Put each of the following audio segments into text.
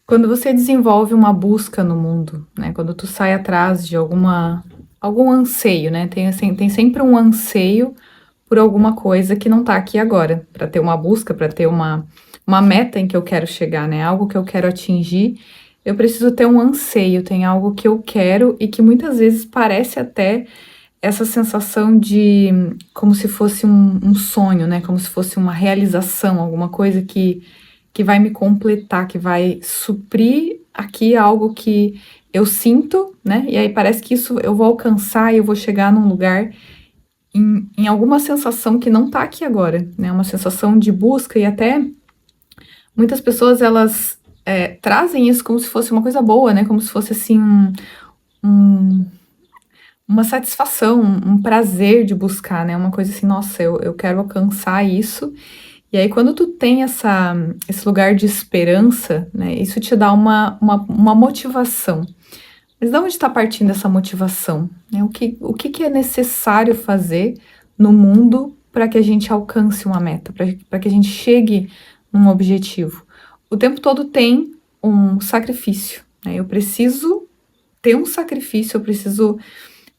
Quando você desenvolve uma busca no mundo, né, quando tu sai atrás de algum anseio, né, tem sempre um anseio por alguma coisa que não tá aqui agora, para ter uma busca, para ter uma meta em que eu quero chegar, né, algo que eu quero atingir, eu preciso ter um anseio, tem algo que eu quero e que muitas vezes parece até essa sensação de como se fosse um sonho, né, como se fosse uma realização, alguma coisa que vai me completar, que vai suprir aqui algo que eu sinto, né? E aí parece que isso eu vou alcançar e eu vou chegar num lugar em alguma sensação que não tá aqui agora, né? Uma sensação de busca e até muitas pessoas elas trazem isso como se fosse uma coisa boa, né? Como se fosse assim um- uma satisfação, um prazer de buscar, né? Uma coisa assim, nossa, eu quero alcançar isso. E aí, quando tu tem esse lugar de esperança, né, isso te dá uma motivação. Mas de onde está partindo essa motivação? Né? O que é necessário fazer no mundo para que a gente alcance uma meta, para que a gente chegue num objetivo? O tempo todo tem um sacrifício. Né? Eu preciso ter um sacrifício, eu preciso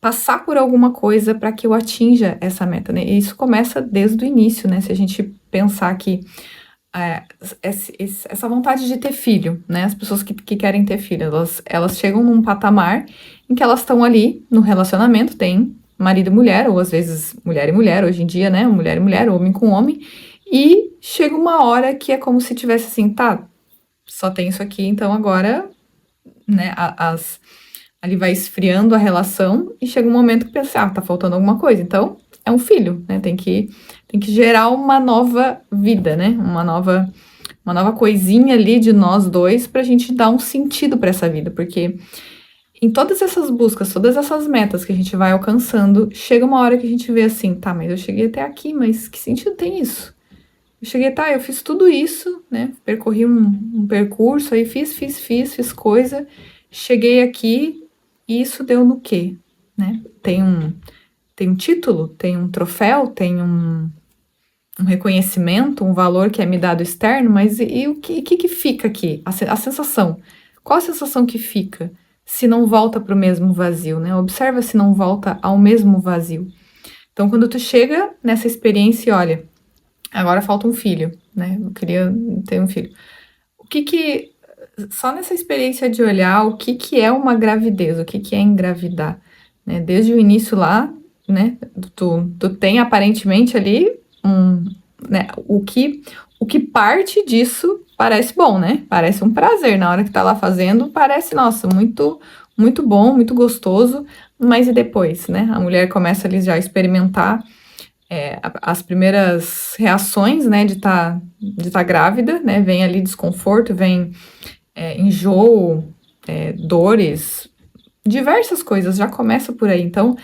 passar por alguma coisa para que eu atinja essa meta, né? E isso começa desde o início, né? Se a gente pensar que é, essa vontade de ter filho, né? As pessoas que querem ter filho, elas chegam num patamar em que elas estão ali no relacionamento, tem marido e mulher, ou às vezes mulher e mulher, hoje em dia, né? Mulher e mulher, homem com homem, e chega uma hora que é como se tivesse assim, tá, só tem isso aqui, então agora, né? Ali vai esfriando a relação e chega um momento que pensa, tá faltando alguma coisa. Então, é um filho, né? Tem que gerar uma nova vida, né? Uma nova coisinha ali de nós dois pra gente dar um sentido pra essa vida, porque em todas essas buscas, todas essas metas que a gente vai alcançando, chega uma hora que a gente vê assim, tá, mas eu cheguei até aqui, mas que sentido tem isso? Eu cheguei, tá, eu fiz tudo isso, né? Percorri um percurso aí, fiz coisa, cheguei aqui e isso deu no quê? Né? Tem um título, tem um troféu, tem um reconhecimento, um valor que é me dado externo, mas e o que fica aqui? A sensação. Qual a sensação que fica se não volta para o mesmo vazio, né? Observa se não volta ao mesmo vazio. Então, quando tu chega nessa experiência e olha, agora falta um filho, né? Eu queria ter um filho. O que só nessa experiência de olhar o que é uma gravidez, o que é engravidar, né? Desde o início lá, né? Tu tem aparentemente ali né? O que parte disso parece bom, né? Parece um prazer na hora que tá lá fazendo, parece, nossa, muito, muito bom, muito gostoso, mas e depois, né? A mulher começa ali já a experimentar as primeiras reações, né, de tá grávida, né, vem ali desconforto, vem enjoo, dores, diversas coisas, já começa por aí. Então,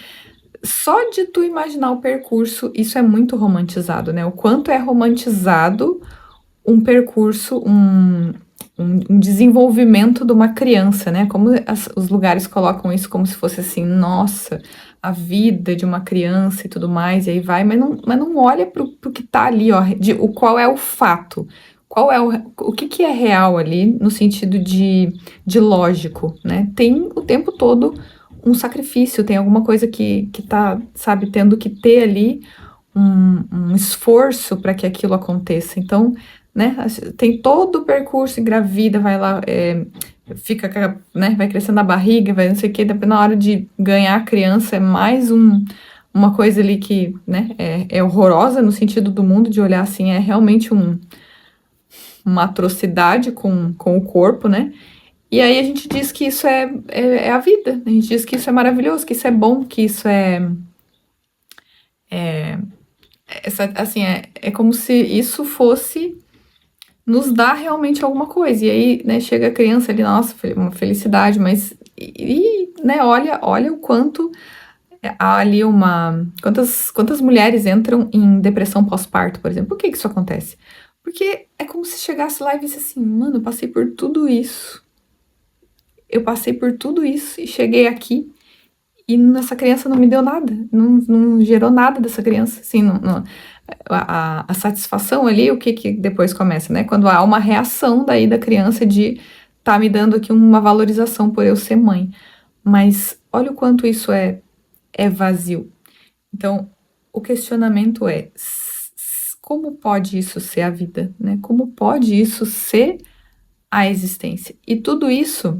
só de tu imaginar o percurso, isso é muito romantizado, né? O quanto é romantizado um percurso, um desenvolvimento de uma criança, né? Como os lugares colocam isso como se fosse assim, nossa, a vida de uma criança e tudo mais, e aí vai, mas não olha pro que tá ali, ó, qual é o fato, qual é o que é real ali, no sentido de lógico, né? Tem o tempo todo um sacrifício, tem alguma coisa que tá, sabe, tendo que ter ali um esforço para que aquilo aconteça. Então, né, tem todo o percurso, engravida, vai lá, fica, né, vai crescendo a barriga, vai não sei o que, na hora de ganhar a criança é mais uma coisa ali que, né, é horrorosa no sentido do mundo, de olhar assim, é realmente uma atrocidade com o corpo, né, e aí a gente diz que isso é a vida, a gente diz que isso é maravilhoso, que isso é bom, que isso assim, é como se isso fosse nos dar realmente alguma coisa. E aí, né, chega a criança ali, nossa, uma felicidade, mas né, olha o quanto há ali quantas mulheres entram em depressão pós-parto, por exemplo. Por que isso acontece? Porque é como se chegasse lá e visse assim, mano, eu passei por tudo isso. Eu passei por tudo isso e cheguei aqui e essa criança não me deu nada, não gerou nada dessa criança, assim, a satisfação ali, o que depois começa, né? Quando há uma reação daí da criança de tá me dando aqui uma valorização por eu ser mãe. Mas olha o quanto isso é vazio. Então, o questionamento é: como pode isso ser a vida, né? Como pode isso ser a existência? E tudo isso,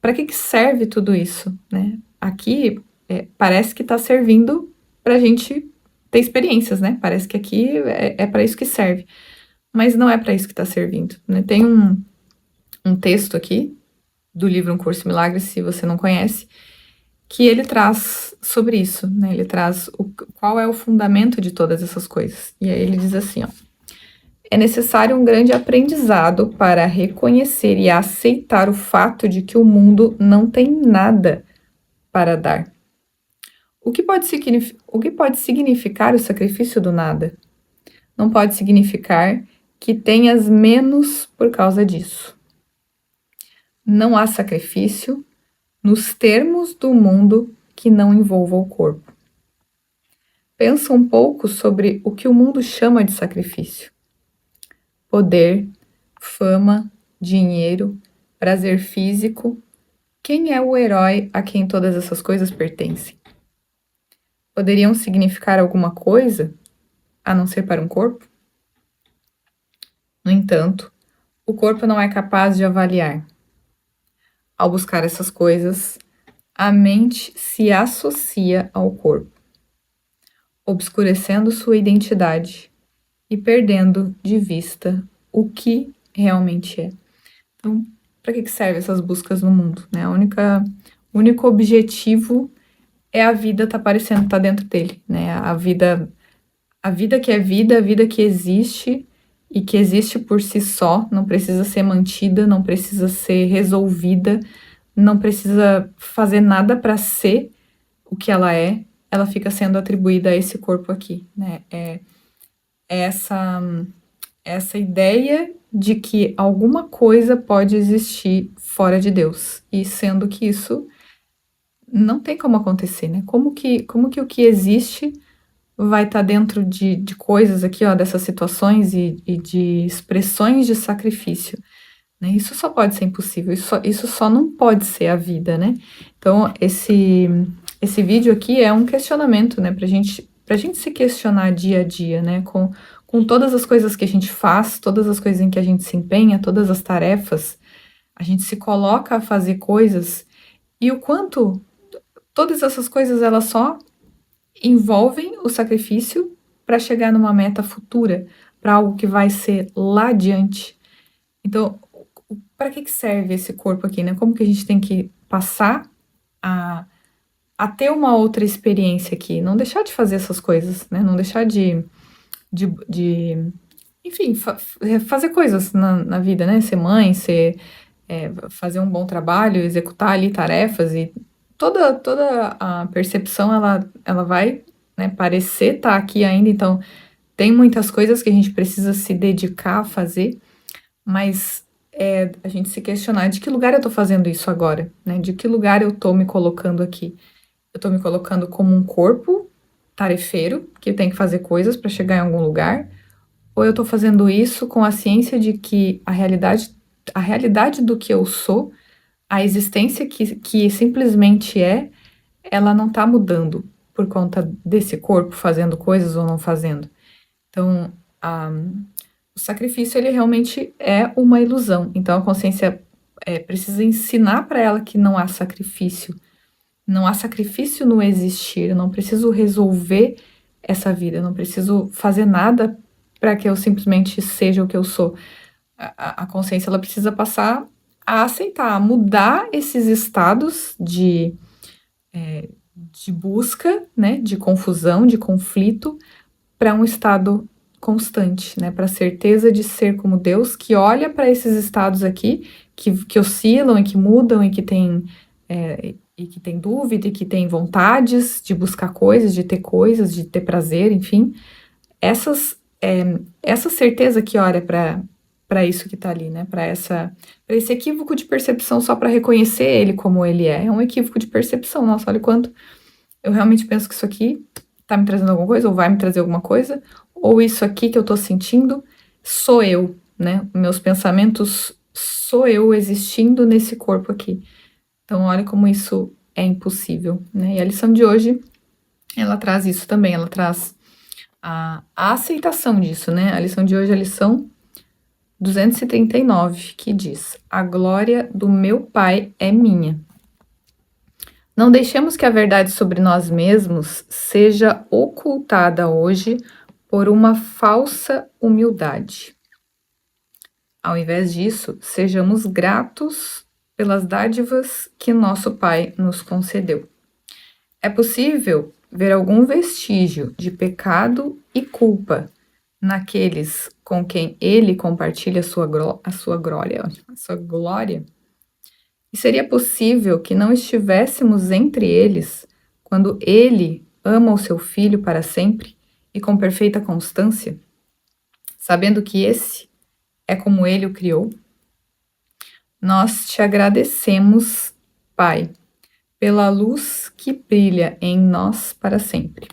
para que serve tudo isso, né? Aqui parece que está servindo para a gente ter experiências, né? Parece que aqui é para isso que serve, mas não é para isso que está servindo, né? Tem um texto aqui do livro Um Curso em Milagres, se você não conhece, que ele traz sobre isso, né? Ele traz qual é o fundamento de todas essas coisas. E aí ele diz assim, ó: é necessário um grande aprendizado para reconhecer e aceitar o fato de que o mundo não tem nada para dar. O que pode significar o sacrifício do nada? Não pode significar que tenhas menos por causa disso. Não há sacrifício nos termos do mundo que não envolva o corpo. Pensa um pouco sobre o que o mundo chama de sacrifício: poder, fama, dinheiro, prazer físico. Quem é o herói a quem todas essas coisas pertencem? Poderiam significar alguma coisa a não ser para um corpo? No entanto, o corpo não é capaz de avaliar. Ao buscar essas coisas, a mente se associa ao corpo, obscurecendo sua identidade e perdendo de vista o que realmente é. Então, para que servem essas buscas no mundo, né? O único objetivo é a vida tá parecendo tá dentro dele, né? A vida que é vida, a vida que existe e que existe por si só, não precisa ser mantida, não precisa ser resolvida, não precisa fazer nada para ser o que ela fica sendo atribuída a esse corpo aqui, né? É essa ideia de que alguma coisa pode existir fora de Deus, e sendo que isso não tem como acontecer, né? Como que o que existe vai estar dentro de coisas aqui, ó, dessas situações e de expressões de sacrifício, né? Isso só pode ser impossível, isso só não pode ser a vida, né? Então, esse vídeo aqui é um questionamento, né, pra gente se questionar dia a dia, né, com todas as coisas que a gente faz, todas as coisas em que a gente se empenha, todas as tarefas, a gente se coloca a fazer coisas, e o quanto todas essas coisas elas só envolvem o sacrifício para chegar numa meta futura, para algo que vai ser lá adiante. Então, para que serve esse corpo aqui, né? Como que a gente tem que passar a ter uma outra experiência aqui? Não deixar de fazer essas coisas, né? Não deixar de enfim, fazer coisas na vida, né? Ser mãe, fazer um bom trabalho, executar ali tarefas, e toda a percepção ela vai, né, parecer estar aqui ainda. Então tem muitas coisas que a gente precisa se dedicar a fazer, mas a gente se questionar de que lugar eu tô fazendo isso agora, né? De que lugar eu tô me colocando aqui? Eu tô me colocando como um corpo tarefeiro que tem que fazer coisas para chegar em algum lugar, ou eu tô fazendo isso com a ciência de que a realidade do que eu sou, a existência que simplesmente ela não tá mudando por conta desse corpo fazendo coisas ou não fazendo. Então, o sacrifício, ele realmente é uma ilusão. Então, a consciência precisa ensinar para ela que não há sacrifício. Não há sacrifício no existir. Eu não preciso resolver essa vida. Eu não preciso fazer nada para que eu simplesmente seja o que eu sou. A consciência, ela precisa passar a aceitar, a mudar esses estados de busca, né, de confusão, de conflito, para um estado constante, né, para a certeza de ser como Deus, que olha para esses estados aqui, que oscilam e que mudam e que tem dúvida e que tem vontades de buscar coisas, de ter prazer, enfim. Essa certeza que olha para isso que está ali, né, para esse equívoco de percepção só para reconhecer ele como ele é um equívoco de percepção. Nossa, olha quanto eu realmente penso que isso aqui tá me trazendo alguma coisa, ou vai me trazer alguma coisa, ou isso aqui que eu tô sentindo sou eu, né? Meus pensamentos sou eu existindo nesse corpo aqui. Então, olha como isso é impossível, né? E a lição de hoje, ela traz isso também, ela traz a aceitação disso, né? A lição de hoje é a lição 239, que diz: a glória do meu Pai é minha. Não deixemos que a verdade sobre nós mesmos seja ocultada hoje por uma falsa humildade. Ao invés disso, sejamos gratos pelas dádivas que nosso Pai nos concedeu. É possível ver algum vestígio de pecado e culpa naqueles com quem Ele compartilha a sua glória. E seria possível que não estivéssemos entre eles quando Ele ama o seu Filho para sempre e com perfeita constância, sabendo que esse é como Ele o criou? Nós te agradecemos, Pai, pela luz que brilha em nós para sempre.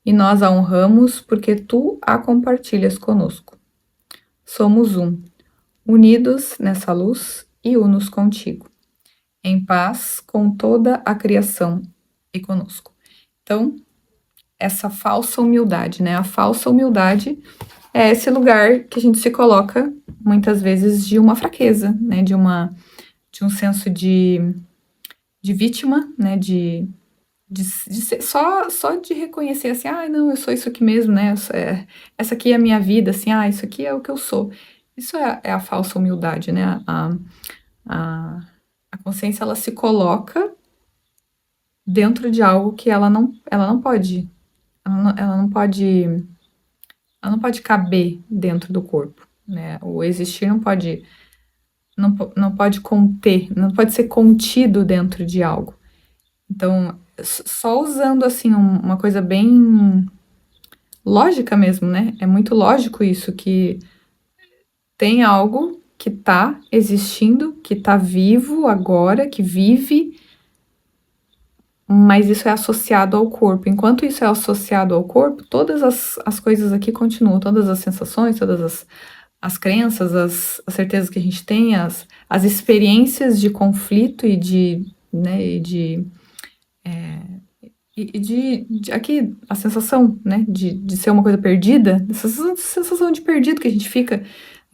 E nós a honramos porque Tu a compartilhas conosco. Somos um, unidos nessa luz e unos contigo, em paz com toda a criação e conosco. Então, essa falsa humildade, né? A falsa humildade é esse lugar que a gente se coloca, muitas vezes, de uma fraqueza, né? De um senso de vítima, né? De ser, só de reconhecer assim, não, eu sou isso aqui mesmo, né? Essa aqui é a minha vida, assim, isso aqui é o que eu sou. Isso é a falsa humildade, né? A consciência, ela se coloca dentro de algo que ela não pode caber dentro do corpo, né? O existir não pode conter, não pode ser contido dentro de algo. Então, só usando assim uma coisa bem lógica mesmo, né? É muito lógico isso, que tem algo que tá existindo, que tá vivo agora, que vive, mas isso é associado ao corpo. Enquanto isso é associado ao corpo, todas as coisas aqui continuam, todas as sensações, todas as crenças, as certezas que a gente tem, as experiências de conflito e aqui a sensação, né, de ser uma coisa perdida, essa sensação de perdido que a gente fica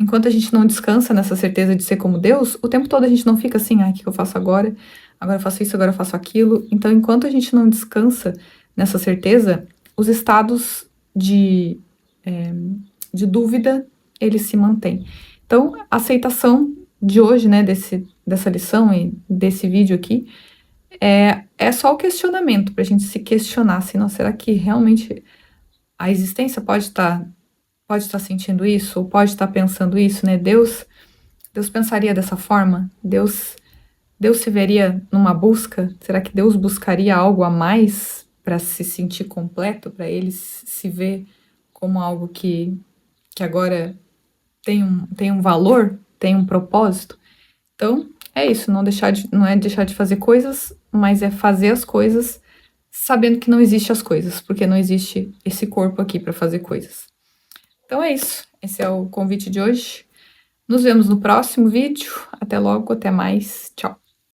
enquanto a gente não descansa nessa certeza de ser como Deus. O tempo todo a gente não fica assim, o que eu faço agora? Agora eu faço isso, agora eu faço aquilo. Então, enquanto a gente não descansa nessa certeza, os estados de dúvida, eles se mantêm. Então, a aceitação de hoje, né, dessa lição e desse vídeo aqui, é só o questionamento, para a gente se questionar, assim, não, será que realmente a existência pode estar sentindo isso, ou pode estar pensando isso, né? Deus pensaria dessa forma? Deus se veria numa busca? Será que Deus buscaria algo a mais para se sentir completo, para ele se ver como algo que agora tem um valor, tem um propósito? Então, é isso, não é deixar de fazer coisas, mas é fazer as coisas sabendo que não existe as coisas, porque não existe esse corpo aqui para fazer coisas. Então é isso, esse é o convite de hoje. Nos vemos no próximo vídeo. Até logo, até mais, tchau!